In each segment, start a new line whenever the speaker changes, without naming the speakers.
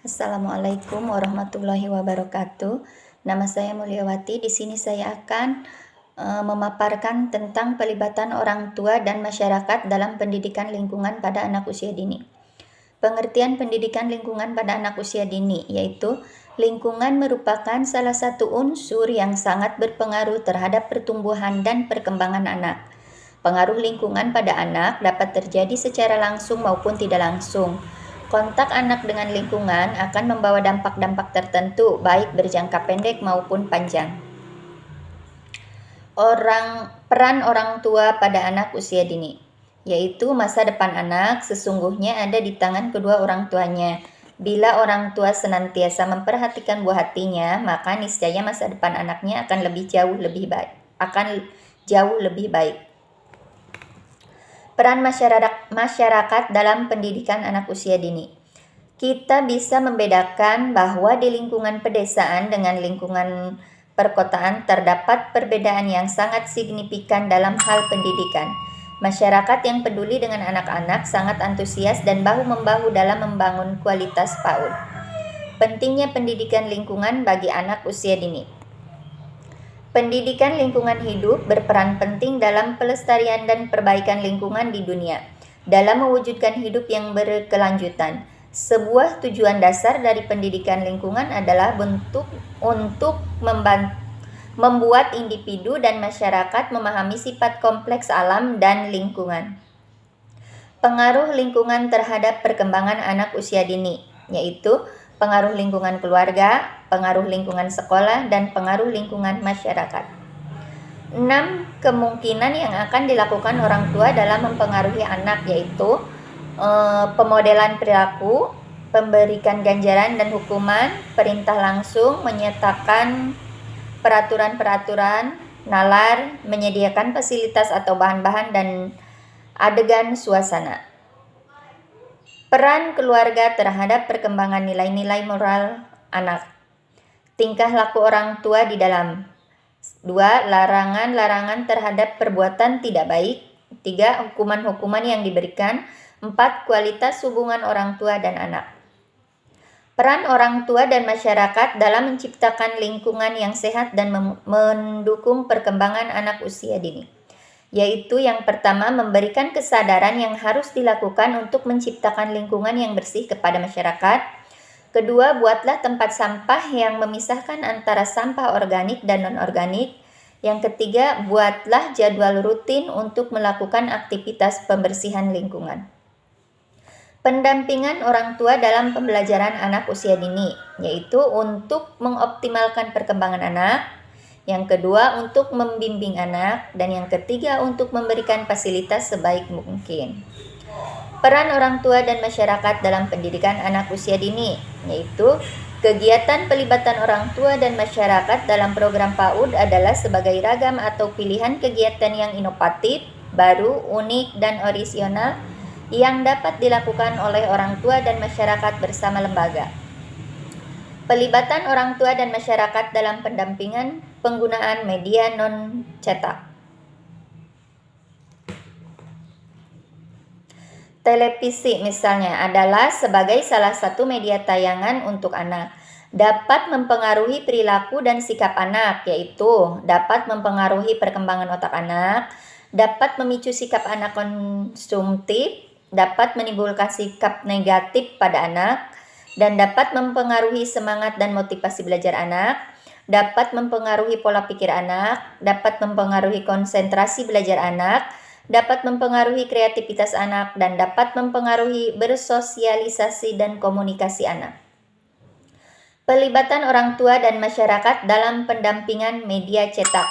Assalamualaikum warahmatullahi wabarakatuh. Nama saya Mulyawati. Di sini saya akan memaparkan tentang pelibatan orang tua dan masyarakat dalam pendidikan lingkungan pada anak usia dini. Pengertian pendidikan lingkungan pada anak usia dini yaitu lingkungan merupakan salah satu unsur yang sangat berpengaruh terhadap pertumbuhan dan perkembangan anak. Pengaruh lingkungan pada anak dapat terjadi secara langsung maupun tidak langsung. Kontak anak dengan lingkungan akan membawa dampak-dampak tertentu, baik berjangka pendek maupun panjang. Peran orang tua pada anak usia dini, yaitu masa depan anak sesungguhnya ada di tangan kedua orang tuanya. Bila orang tua senantiasa memperhatikan buah hatinya, maka niscaya masa depan anaknya akan jauh lebih baik. Peran masyarakat dalam pendidikan anak usia dini. Kita bisa membedakan bahwa di lingkungan pedesaan dengan lingkungan perkotaan terdapat perbedaan yang sangat signifikan dalam hal pendidikan. Masyarakat yang peduli dengan anak-anak sangat antusias dan bahu-membahu dalam membangun kualitas PAUD. Pentingnya pendidikan lingkungan bagi anak usia dini. Pendidikan lingkungan hidup berperan penting dalam pelestarian dan perbaikan lingkungan di dunia, dalam mewujudkan hidup yang berkelanjutan. Sebuah tujuan dasar dari pendidikan lingkungan adalah untuk membuat individu dan masyarakat memahami sifat kompleks alam dan lingkungan. Pengaruh lingkungan terhadap perkembangan anak usia dini, yaitu pengaruh lingkungan keluarga, pengaruh lingkungan sekolah, dan pengaruh lingkungan masyarakat. 6 kemungkinan yang akan dilakukan orang tua dalam mempengaruhi anak yaitu pemodelan perilaku, pemberikan ganjaran dan hukuman, perintah langsung, menyatakan peraturan-peraturan, nalar, menyediakan fasilitas atau bahan-bahan dan adegan suasana. Peran keluarga terhadap perkembangan nilai-nilai moral anak. Tingkah laku orang tua di dalam. 2. Larangan-larangan terhadap perbuatan tidak baik. 3. Hukuman-hukuman yang diberikan. 4. Kualitas hubungan orang tua dan anak. Peran orang tua dan masyarakat dalam menciptakan lingkungan yang sehat dan mendukung perkembangan anak usia dini, yaitu yang pertama, memberikan kesadaran yang harus dilakukan untuk menciptakan lingkungan yang bersih kepada masyarakat. Kedua, buatlah tempat sampah yang memisahkan antara sampah organik dan non-organik. Yang ketiga, buatlah jadwal rutin untuk melakukan aktivitas pembersihan lingkungan. Pendampingan orang tua dalam pembelajaran anak usia dini, yaitu untuk mengoptimalkan perkembangan anak. Yang kedua, untuk membimbing anak. Dan yang ketiga, untuk memberikan fasilitas sebaik mungkin. Peran orang tua dan masyarakat dalam pendidikan anak usia dini, yaitu kegiatan pelibatan orang tua dan masyarakat dalam program PAUD adalah sebagai ragam atau pilihan kegiatan yang inovatif, baru, unik, dan orisinal yang dapat dilakukan oleh orang tua dan masyarakat bersama lembaga. Pelibatan orang tua dan masyarakat dalam pendampingan penggunaan media non-cetak. Televisi misalnya adalah sebagai salah satu media tayangan untuk anak. Dapat mempengaruhi perilaku dan sikap anak, yaitu dapat mempengaruhi perkembangan otak anak, dapat memicu sikap anak konsumtif, dapat menimbulkan sikap negatif pada anak, dan dapat mempengaruhi semangat dan motivasi belajar anak, dapat mempengaruhi pola pikir anak, dapat mempengaruhi konsentrasi belajar anak, dapat mempengaruhi kreativitas anak, dan dapat mempengaruhi bersosialisasi dan komunikasi anak. Pelibatan orang tua dan masyarakat dalam pendampingan media cetak.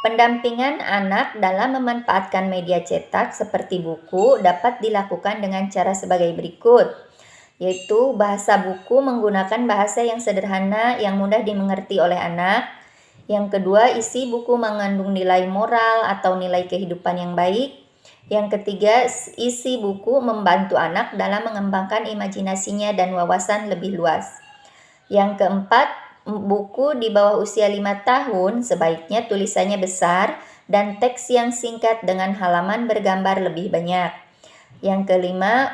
Pendampingan anak dalam memanfaatkan media cetak seperti buku dapat dilakukan dengan cara sebagai berikut, yaitu bahasa buku menggunakan bahasa yang sederhana yang mudah dimengerti oleh anak. Yang kedua, isi buku mengandung nilai moral atau nilai kehidupan yang baik. Yang ketiga, isi buku membantu anak dalam mengembangkan imajinasinya dan wawasan lebih luas. Yang keempat, buku di bawah usia 5 tahun sebaiknya tulisannya besar dan teks yang singkat dengan halaman bergambar lebih banyak. Yang kelima,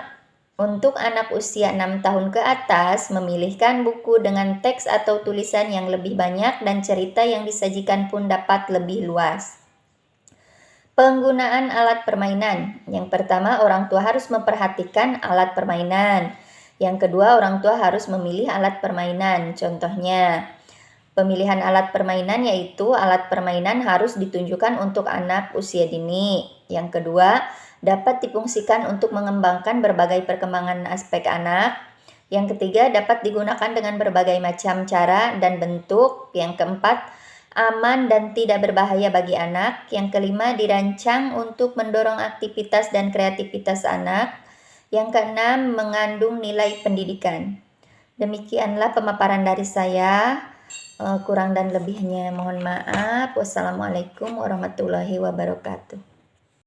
Untuk anak usia 6 tahun ke atas, memilihkan buku dengan teks atau tulisan yang lebih banyak dan cerita yang disajikan pun dapat lebih luas. Penggunaan alat permainan. Yang pertama, orang tua harus memperhatikan alat permainan. Yang kedua, orang tua harus memilih alat permainan. Contohnya, pemilihan alat permainan yaitu alat permainan harus ditunjukkan untuk anak usia dini. Yang kedua, dapat difungsikan untuk mengembangkan berbagai perkembangan aspek anak. Yang ketiga, dapat digunakan dengan berbagai macam cara dan bentuk. Yang keempat, aman dan tidak berbahaya bagi anak. Yang kelima, dirancang untuk mendorong aktivitas dan kreativitas anak. Yang keenam, mengandung nilai pendidikan. Demikianlah pemaparan dari saya. Kurang dan lebihnya mohon maaf. Wassalamualaikum warahmatullahi wabarakatuh.